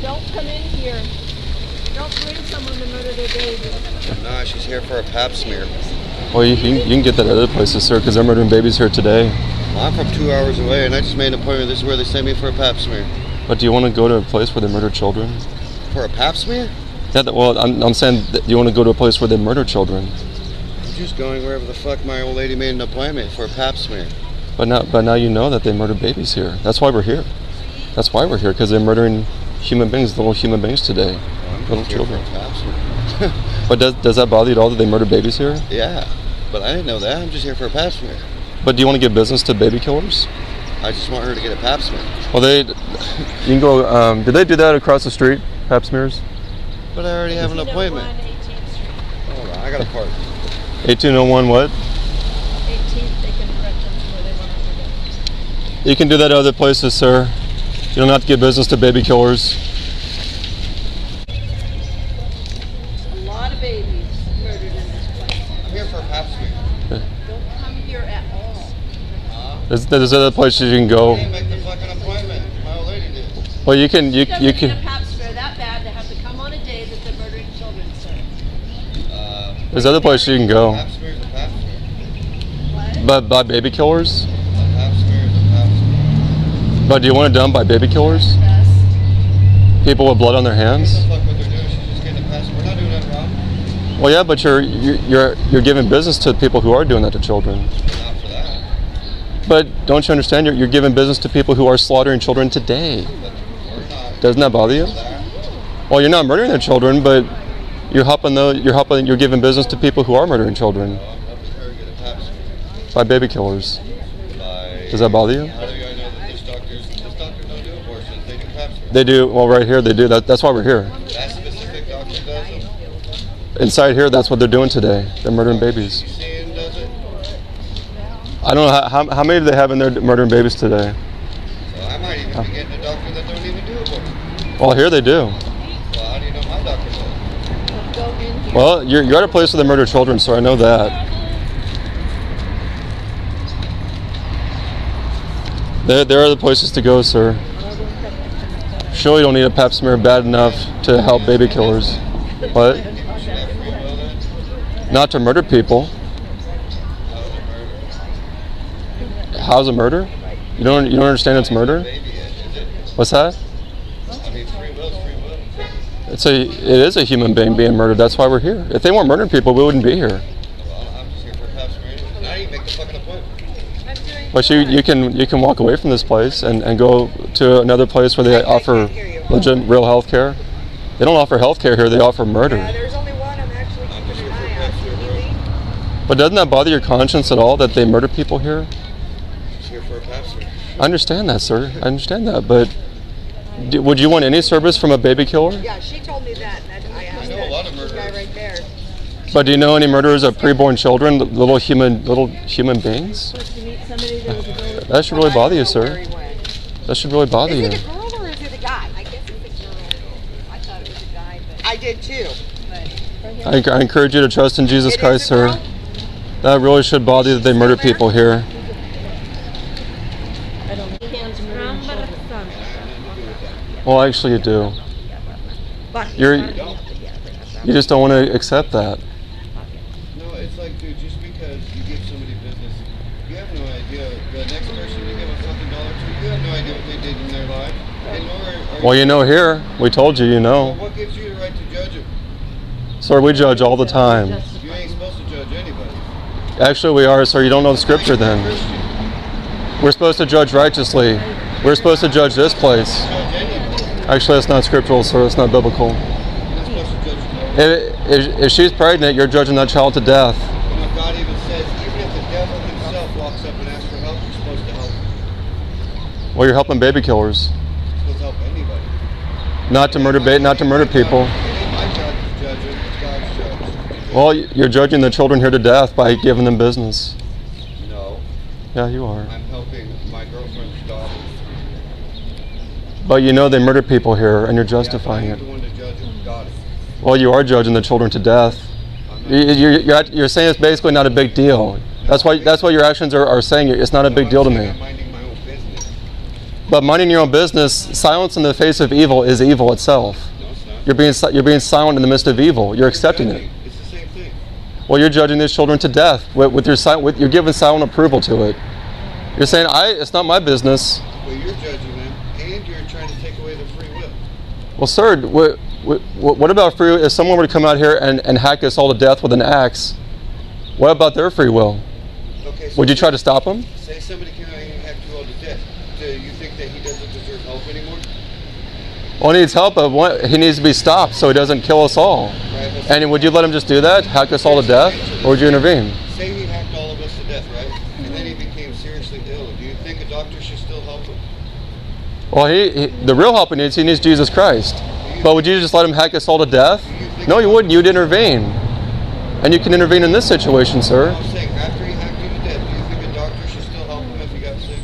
Don't come in here. Don't bring someone to murder their baby. No, she's here for a pap smear. Well, you can get that at other places, sir, because they're murdering babies here today. Well, I'm from 2 hours away, and I just made an appointment. This is where they sent me for a pap smear. But do you want to go to a place where they murder children? For a pap smear? Yeah, well, I'm saying that you want to go to a place where they murder children. I'm just going wherever the fuck my old lady made an appointment for a pap smear. But now you know that they murder babies here. That's why we're here. That's why we're here, because they're murdering human beings, little human beings today, little children. But does that bother you at all that they murder babies here? Yeah, but I didn't know that. I'm just here for a pap smear. But do you want to give business to baby killers? I just want her to get a pap smear. Well, you can go. Did they do that across the street, pap smears? But I already have an appointment. Hold on, I got to park. 1801 what? 18th, they can direct them to where they want to go. You can do that at other places, sir. You don't have to give business to baby killers. A lot of babies murdered in this place. I'm here for a pap smear. Don't come here at all. There's other places you can go. I didn't make the fucking appointment. My old lady did. Well, you can. It doesn't need a pap smear that bad to have to come on a day that they're murdering children, sir. There's other places you can go. Pap smear is a pap smear. But by baby killers? A pap smear is a pap smear. But do you want it done by baby killers? Best. People with blood on their hands? What the fuck what they're doing? She's just getting a pap smear. We're not doing nothing wrong. Well, yeah, but you're giving business to people who are doing that to children. Not for that. But don't you understand? You're giving business to people who are slaughtering children today. But we're not. Doesn't that bother you? Well, you're not murdering their children, but you're giving business to people who are murdering children I'm helping her get a pap smear. by baby killers. By, Does that bother you? how do I know that this doctor don't do abortions? They do pap smears. They do. Well, right here they do. That's why we're here. That specific doctor does them. Inside here, that's what they're doing today. They're murdering babies. You see him does it? I don't know how many do they have in there murdering babies today. So I might even be getting a doctor that don't even do abortions. Well, here they do. Well, how do you know my doctor does? Go in here. Well, you're at a place where they murder children, so I know that. There are other places to go, sir. Surely you don't need a pap smear bad enough to help baby killers. What? People should have free will then? Not to murder people. How's it murder? How's a murder? You don't understand it's murder? Baby is it? What's that? I mean, free will's free will. It is a human being being murdered. That's why we're here. If they weren't murdering people, we wouldn't be here. Well, I'm just here for a pap smear anyway. And I didn't make the fucking appointment. But you can walk away from this place and go to another place where they offer legit real health care. They don't offer health care here. They offer murder. There's only one I'm actually I'm just keeping here an for a eye pap on. smear, bro. But doesn't that bother your conscience at all that they murder people here? Just here for a pap smear. I understand that, sir. I understand that. But would you want any service from a baby killer? Yeah, she told me that. And I asked I know a lot of that guy murderers. right there. But do you know any murderers of preborn children, little human beings? Supposed to meet somebody that was a girl. That should really bother you, I don't know sir. where he went. That should really bother Is you. it a girl or is it a guy? I guess it's a girl. I thought it was a guy, but. I did too. I encourage you to trust in Jesus It is Christ, a sir. girl? That really should bother you that they murder people here. I don't know. Hands murdering children. Well, actually, you do. But You just don't want to accept that. No, it's like, dude, just because you give somebody business, you have no idea. The next person you give a fucking dollar to, you have no idea what they did in their life. And nor are Well, you know here, we told you, you Well, know. what gives you the right to judge them? Sir, we judge all the time. You ain't supposed to judge anybody. Actually, we are, sir. You don't know the scripture You're a then. Christian. We're supposed to judge righteously. We're supposed to judge this place. Judge anybody. Actually, that's not scriptural, sir. That's not biblical. You're not supposed to judge nobody. If she's pregnant, you're judging that child to death. You know, God even says, even if the devil himself walks up and asks for help, you're supposed to help him. Well, you're helping baby killers. You're supposed to help anybody. Not to murder people. It ain't my job to judge them, it's God's judge. Well, you're judging the children here to death by giving them business. No, Yeah, you are. I'm helping my girlfriend's daughter. But you know they murder people here, and you're Yeah, justifying but it. I'm the one to judge them. God. Well, you are judging the children to death. I'm not- You're saying it's basically not a big deal. That's why your actions are saying it's not a big deal to me. I'm minding my own business. But minding your own business, silence in the face of evil is evil itself. No, it's not. You're being silent in the midst of evil. You're accepting it. It's the same thing. Well, you're judging these children to death you're giving silent approval to it. You're saying, it's not my business. Well, you're judging them, and you're trying to take away their free will. Well, sir, what about free will? If someone were to come out here and hack us all to death with an axe, what about their free will? Okay, so Would you try to stop them? Say somebody came out here and hacked you all to death. Do you think that he doesn't deserve help anymore? Well, he needs help, but he needs to be stopped so he doesn't kill us all. Right, And would you let him just do that, hack us all to death, or would you intervene? say he hacked all of us to death, right? And then he became seriously ill. Do you think a doctor should still help him? Well, the real help he needs Jesus Christ. But would you just let him hack us all to death? No, you wouldn't. You'd intervene. And you can intervene in this situation, sir. I'm saying, after he hacked you to death, do you think a doctor should still help him if he got sick?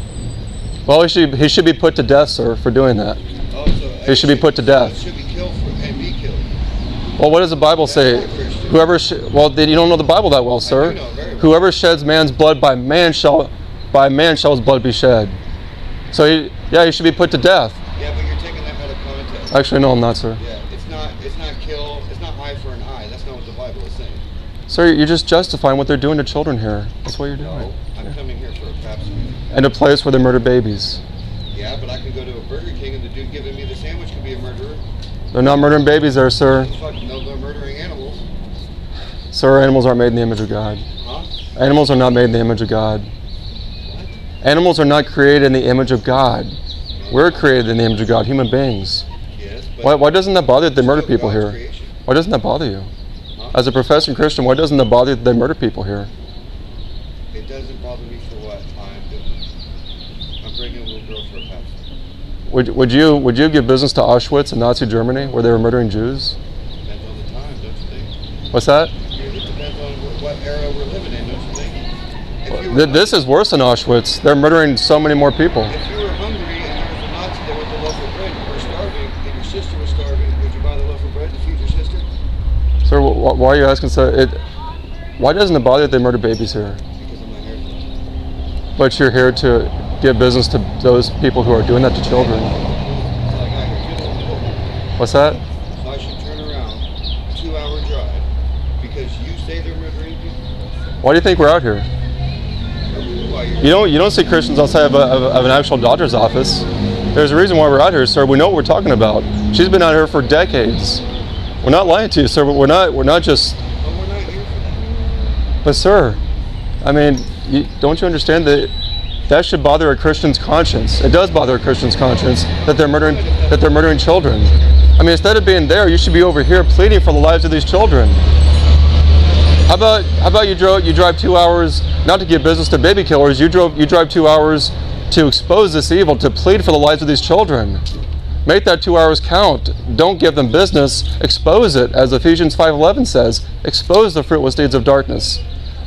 Well, he should be put to death, sir, for doing that. Oh, so He should be put to death. He should be killed and be killed. Well, what does the Bible say? That's not Christian. Then you don't know the Bible that well, sir. I do know very well. Whoever sheds man's blood, by man shall his blood be shed. So he should be put to death. Yeah, but you're taking that out of context. Actually, no, I'm not, sir. Yeah, it's not kill, it's not eye for an eye. That's not what the Bible is saying. Sir, you're just justifying what they're doing to children here. That's what you're doing. No, I'm coming here for a pap smear. And a place where they murder babies. Yeah, but I can go to a Burger King and the dude giving me the sandwich could be a murderer. They're not murdering babies there, sir. No, they're murdering animals. Sir, animals aren't made in the image of God. Huh? Animals are not made in the image of God. What? Animals are not created in the image of God. We're created in the image of God, human beings. Yes, but Why doesn't that bother you that they murder still people God's here? creation. Why doesn't that bother you? Huh? As a professing Christian, why doesn't that bother you that they murder people here? It doesn't bother me for what I'm doing. I'm bringing a little girl for a pap smear. Would you give business to Auschwitz in Nazi Germany where they were murdering Jews? Depends on the time, don't you think? What's that? It depends on what era we're living in, don't you think? If you were This is worse than Auschwitz. They're murdering so many more people. If you were hungry and there was a Nazi there with a loaf of bread and you were starving and your sister was starving, would you buy the loaf of bread to feed your sister? Sir, why are you asking so? Why doesn't it bother you that they murder babies here? Because I'm not here for that. But you're here to give business to those people who are doing that to children. So I got here just to talk. What's that? So I should turn around, 2-hour drive, because you say they're murdering people? Why do you think we're out here? Why you're You don't see Christians outside of an actual doctor's office. There's a reason why we're out here, sir. We know what we're talking about. She's been out here for decades. We're not lying to you, sir. We're not just. But we're not here for that. But sir, I mean, don't you understand that should bother a Christian's conscience? It does bother a Christian's conscience that they're murdering children. I mean, instead of being there, you should be over here pleading for the lives of these children. How about you drive 2 hours not to give business to baby killers? You drive 2 hours to expose this evil, to plead for the lives of these children. Make that 2 hours count. Don't give them business. Expose it, as Ephesians 5:11 says. Expose the fruitless deeds of darkness.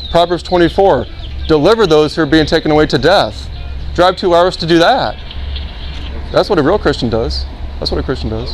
Proverbs 24. Deliver those who are being taken away to death. Drive 2 hours to do that. That's what a real Christian does. That's what a Christian does.